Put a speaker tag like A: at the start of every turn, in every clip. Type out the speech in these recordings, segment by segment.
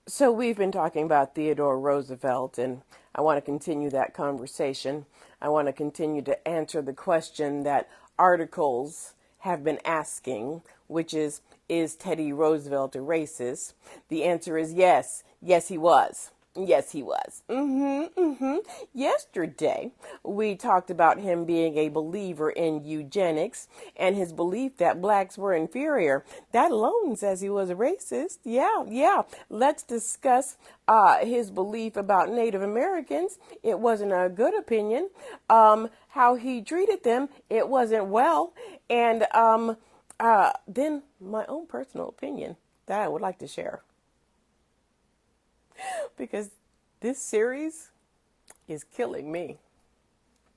A: So we've been talking about Theodore Roosevelt, and I want to continue that conversation. I want to continue to answer the question that articles have been asking, which is Teddy Roosevelt a racist? The answer is yes. Yes, he was. Yes, he was. Yesterday, we talked about him being a believer in eugenics and his belief that blacks were inferior. That alone says he was a racist. Yeah. Let's discuss his belief about Native Americans. It wasn't a good opinion. How he treated them, it wasn't well. And then my own personal opinion that I would like to share, because this series is killing me.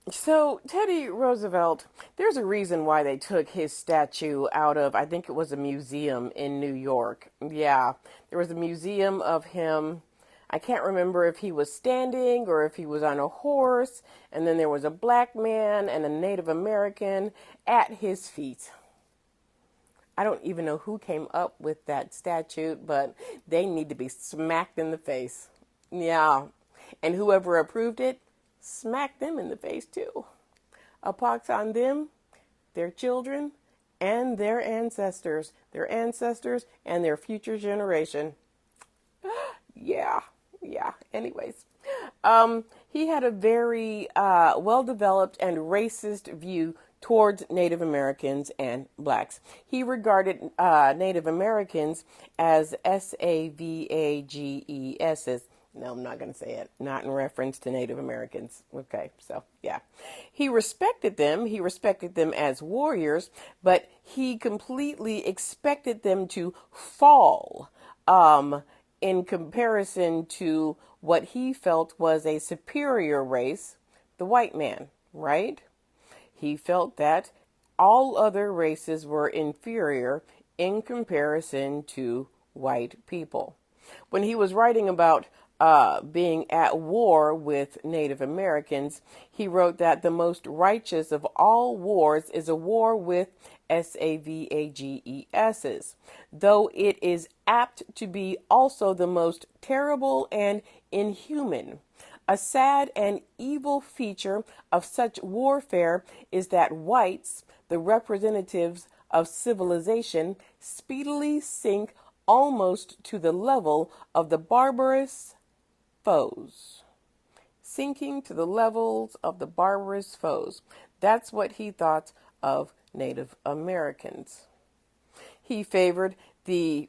A: So, Teddy Roosevelt, there's a reason why they took his statue out of, I think it was a museum in New York. Yeah, there was a museum of him. I can't remember if he was standing or if he was on a horse. And then there was a black man and a Native American at his feet. I don't even know who came up with that statute, but they need to be smacked in the face. Yeah. And whoever approved it, smack them in the face too. A pox on them, their children, and their ancestors and their future generation. Yeah. Anyways, he had a very well-developed and racist view towards Native Americans and blacks. He regarded Native Americans as SAVAGES. No, I'm not going to say it. Not in reference to Native Americans. Okay, so yeah. He respected them. He respected them as warriors, but he completely expected them to fall in comparison to what he felt was a superior race, the white man, right? He felt that all other races were inferior in comparison to white people. When he was writing about being at war with Native Americans, he wrote that the most righteous of all wars is a war with SAVAGESs, though it is apt to be also the most terrible and inhuman. A sad and evil feature of such warfare is that whites, the representatives of civilization, speedily sink almost to the level of the barbarous foes. Sinking to the levels of the barbarous foes. That's what he thought of Native Americans. He favored the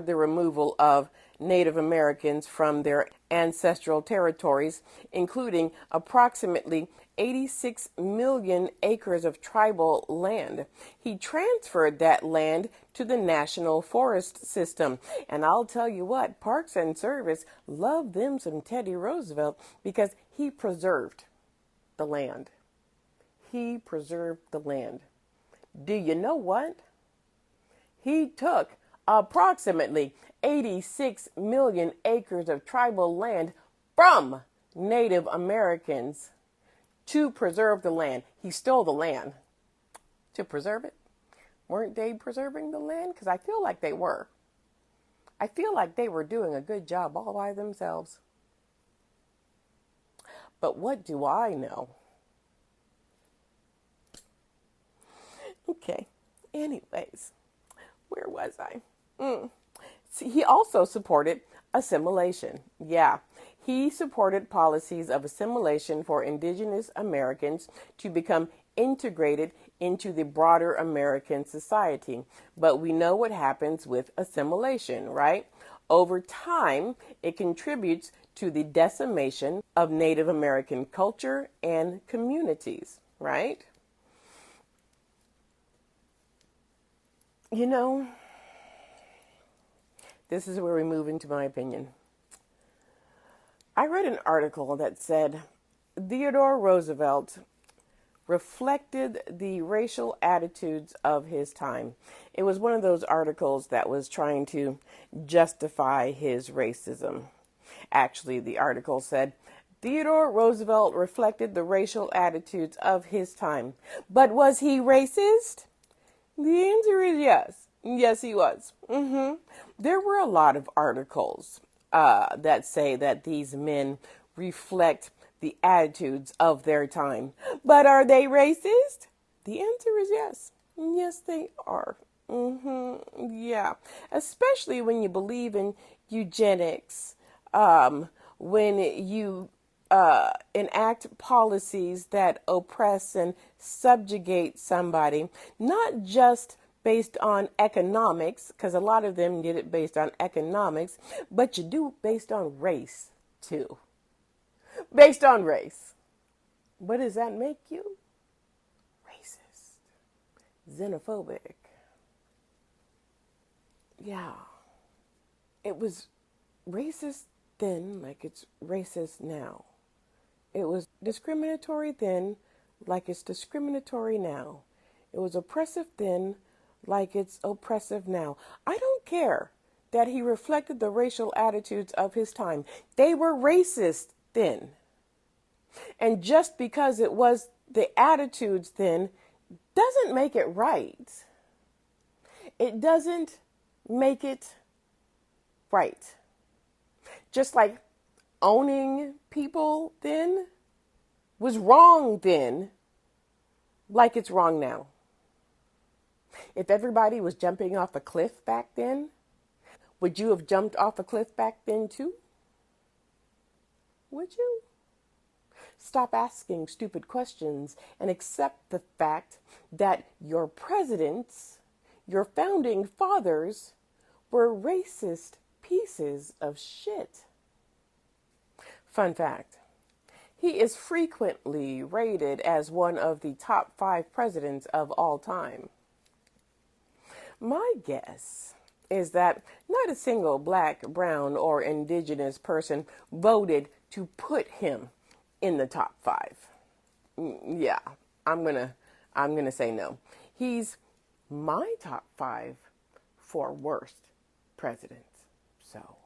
A: removal of Native Americans from their ancestral territories, including approximately 86 million acres of tribal land. He transferred that land to the National Forest System. And I'll tell you what, Parks and Service loved them some Teddy Roosevelt because he preserved the land. He preserved the land. Do you know what? He took approximately 86 million acres of tribal land from Native Americans to preserve the land. He stole the land to preserve it. Weren't they preserving the land? Because I feel like they were. I feel like they were doing a good job all by themselves. But what do I know? Okay. Anyways, where was I? See, he also supported assimilation. Yeah. He supported policies of assimilation for indigenous Americans to become integrated into the broader American society. But we know what happens with assimilation, right? Over time, it contributes to the decimation of Native American culture and communities, right? You know, this is where we move into my opinion. I read an article that said Theodore Roosevelt reflected the racial attitudes of his time. It was one of those articles that was trying to justify his racism. Actually, the article said, Theodore Roosevelt reflected the racial attitudes of his time. But was he racist? The answer is yes. Yes, he was. There were a lot of articles that say that these men reflect the attitudes of their time. But are they racist? The answer is yes. Yes, they are. Yeah. Especially when you believe in eugenics, when you enact policies that oppress and subjugate somebody, not just based on economics, because a lot of them did it based on economics, but you do based on race too. Based on race. What does that make you? Racist, xenophobic. Yeah. It was racist then, like it's racist now. It was discriminatory then, like it's discriminatory now. It was oppressive then, like it's oppressive now. I don't care that he reflected the racial attitudes of his time. They were racist then. And just because it was the attitudes then doesn't make it right. It doesn't make it right. Just like owning people then was wrong then, like it's wrong now. If everybody was jumping off a cliff back then, would you have jumped off a cliff back then too? Would you? Stop asking stupid questions and accept the fact that your presidents, your founding fathers, were racist pieces of shit. Fun fact. He is frequently rated as one of the top 5 presidents of all time. My guess is that not a single black, brown, or indigenous person voted to put him in the top 5. Yeah, I'm gonna say no. He's my top 5 for worst presidents. So